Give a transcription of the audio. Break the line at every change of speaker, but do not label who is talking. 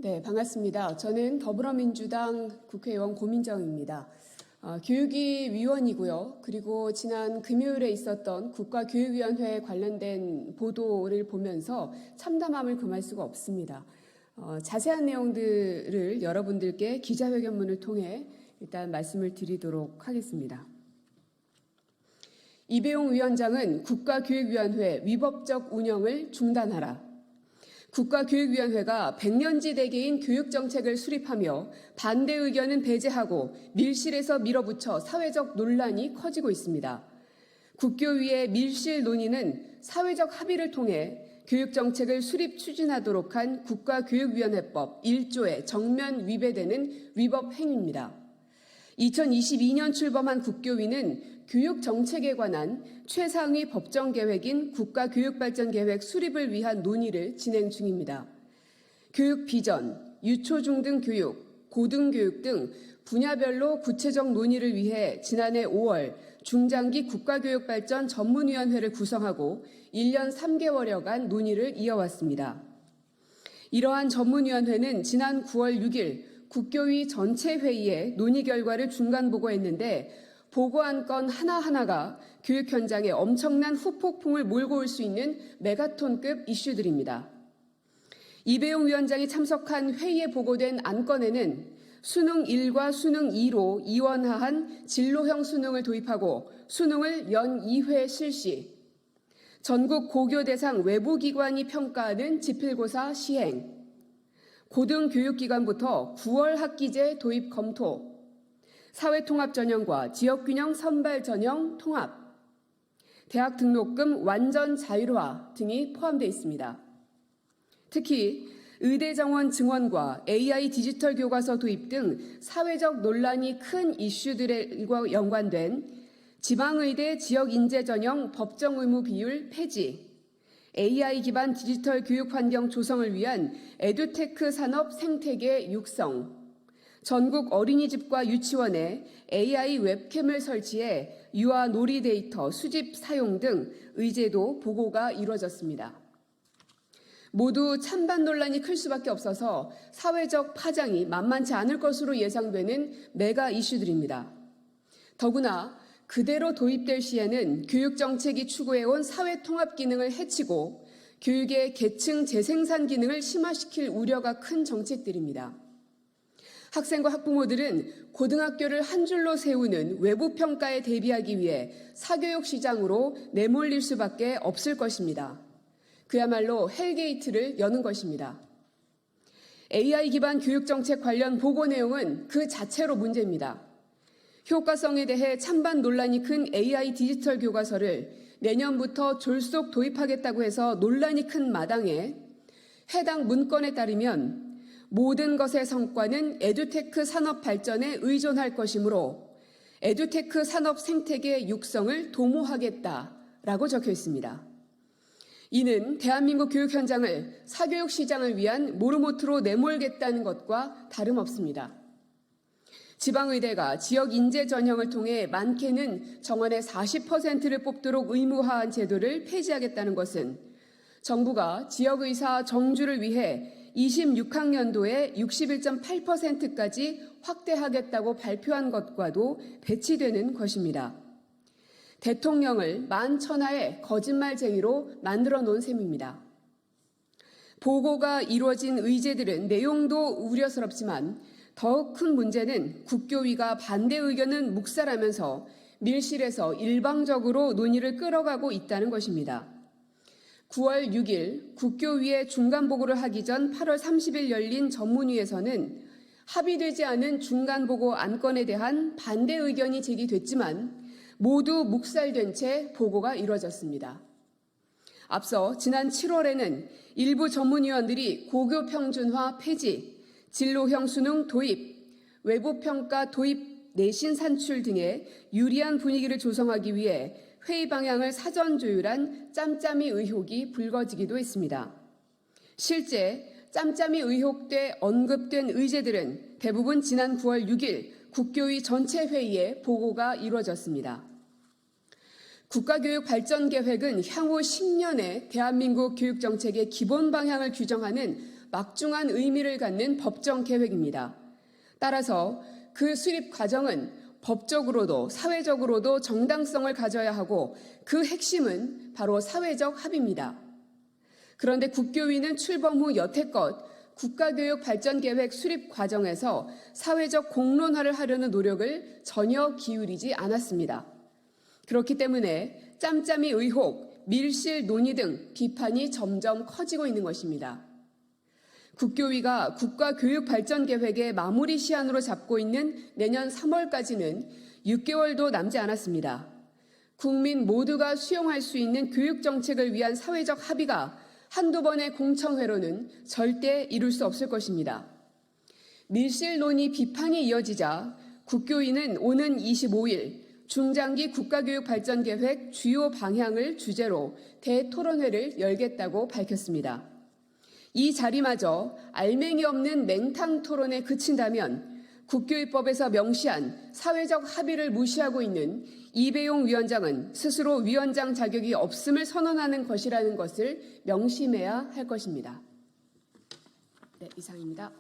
네, 반갑습니다. 저는 더불어민주당 국회의원 고민정입니다. 교육위 위원이고요. 그리고 지난 금요일에 있었던 국가교육위원회 관련된 보도를 보면서 참담함을 금할 수가 없습니다. 자세한 내용들을 여러분들께 기자회견문을 통해 일단 말씀을 드리도록 하겠습니다. 이배용 위원장은 국가교육위원회 위법적 운영을 중단하라. 국가교육위원회가 100년지 대계인 교육정책을 수립하며 반대 의견은 배제하고 밀실에서 밀어붙여 사회적 논란이 커지고 있습니다. 국교위의 밀실 논의는 사회적 합의를 통해 교육정책을 수립 추진하도록 한 국가교육위원회법 1조에 정면 위배되는 위법 행위입니다. 2022년 출범한 국교위는 교육정책에 관한 최상위 법정계획인 국가교육발전계획 수립을 위한 논의를 진행 중입니다. 교육 비전, 유초중등 교육, 고등교육 등 분야별로 구체적 논의를 위해 지난해 5월 중장기 국가교육발전 전문위원회를 구성하고 1년 3개월여간 논의를 이어왔습니다. 이러한 전문위원회는 지난 9월 6일 국교위 전체 회의에 논의 결과를 중간 보고했는데 보고한 건 하나하나가 교육 현장에 엄청난 후폭풍을 몰고 올 수 있는 메가톤급 이슈들입니다. 이배용 위원장이 참석한 회의에 보고된 안건에는 수능 1과 수능 2로 이원화한 진로형 수능을 도입하고 수능을 연 2회 실시, 전국 고교 대상 외부기관이 평가하는 지필고사 시행, 고등교육기관부터 9월 학기제 도입 검토, 사회통합 전형과 지역균형 선발 전형 통합, 대학 등록금 완전 자율화 등이 포함되어 있습니다. 특히 의대 정원 증원과 AI 디지털 교과서 도입 등 사회적 논란이 큰 이슈들과 연관된 지방의대 지역 인재 전형 법정 의무 비율 폐지, AI 기반 디지털 교육 환경 조성을 위한 에듀테크 산업 생태계 육성, 전국 어린이집과 유치원에 AI 웹캠을 설치해 유아 놀이 데이터 수집 사용 등 의제도 보고가 이루어졌습니다. 모두 찬반 논란이 클 수밖에 없어서 사회적 파장이 만만치 않을 것으로 예상되는 메가 이슈들입니다. 더구나 그대로 도입될 시에는 교육정책이 추구해온 사회통합 기능을 해치고 교육의 계층 재생산 기능을 심화시킬 우려가 큰 정책들입니다. 학생과 학부모들은 고등학교를 한 줄로 세우는 외부 평가에 대비하기 위해 사교육 시장으로 내몰릴 수밖에 없을 것입니다. 그야말로 헬게이트를 여는 것입니다. AI 기반 교육정책 관련 보고 내용은 그 자체로 문제입니다. 효과성에 대해 찬반 논란이 큰 AI 디지털 교과서를 내년부터 졸속 도입하겠다고 해서 논란이 큰 마당에 해당 문건에 따르면 모든 것의 성과는 에듀테크 산업 발전에 의존할 것이므로 에듀테크 산업 생태계 육성을 도모하겠다라고 적혀 있습니다. 이는 대한민국 교육 현장을 사교육 시장을 위한 모르모트로 내몰겠다는 것과 다름없습니다. 지방의대가 지역 인재 전형을 통해 많게는 정원의 40%를 뽑도록 의무화한 제도를 폐지하겠다는 것은 정부가 지역의사 정주를 위해 26학년도에 61.8%까지 확대하겠다고 발표한 것과도 배치되는 것입니다. 대통령을 만천하의 거짓말쟁이로 만들어 놓은 셈입니다. 보고가 이루어진 의제들은 내용도 우려스럽지만 더욱 큰 문제는 국교위가 반대 의견은 묵살하면서 밀실에서 일방적으로 논의를 끌어가고 있다는 것입니다. 9월 6일 국교위의 중간보고를 하기 전 8월 30일 열린 전문위에서는 합의되지 않은 중간보고 안건에 대한 반대 의견이 제기됐지만 모두 묵살된 채 보고가 이루어졌습니다. 앞서 지난 7월에는 일부 전문위원들이 고교 평준화 폐지, 진로형 수능 도입, 외부평가 도입, 내신 산출 등의 유리한 분위기를 조성하기 위해 회의 방향을 사전 조율한 짬짬이 의혹이 불거지기도 했습니다. 실제 짬짬이 의혹돼 언급된 의제들은 대부분 지난 9월 6일 국교위 전체 회의에 보고가 이루어졌습니다. 국가교육발전계획은 향후 10년의 대한민국 교육정책의 기본 방향을 규정하는 막중한 의미를 갖는 법정 계획입니다. 따라서 그 수립 과정은 법적으로도 사회적으로도 정당성을 가져야 하고 그 핵심은 바로 사회적 합의입니다. 그런데 국교위는 출범 후 여태껏 국가교육 발전계획 수립 과정에서 사회적 공론화를 하려는 노력을 전혀 기울이지 않았습니다. 그렇기 때문에 짬짬이 의혹, 밀실 논의 등 비판이 점점 커지고 있는 것입니다. 국교위가 국가교육발전계획의 마무리 시한으로 잡고 있는 내년 3월까지는 6개월도 남지 않았습니다. 국민 모두가 수용할 수 있는 교육정책을 위한 사회적 합의가 한두 번의 공청회로는 절대 이룰 수 없을 것입니다. 밀실 논의 비판이 이어지자 국교위는 오는 25일 중장기 국가교육발전계획 주요 방향을 주제로 대토론회를 열겠다고 밝혔습니다. 이 자리마저 알맹이 없는 맹탕 토론에 그친다면 국교위법에서 명시한 사회적 합의를 무시하고 있는 이배용 위원장은 스스로 위원장 자격이 없음을 선언하는 것이라는 것을 명심해야 할 것입니다. 네, 이상입니다.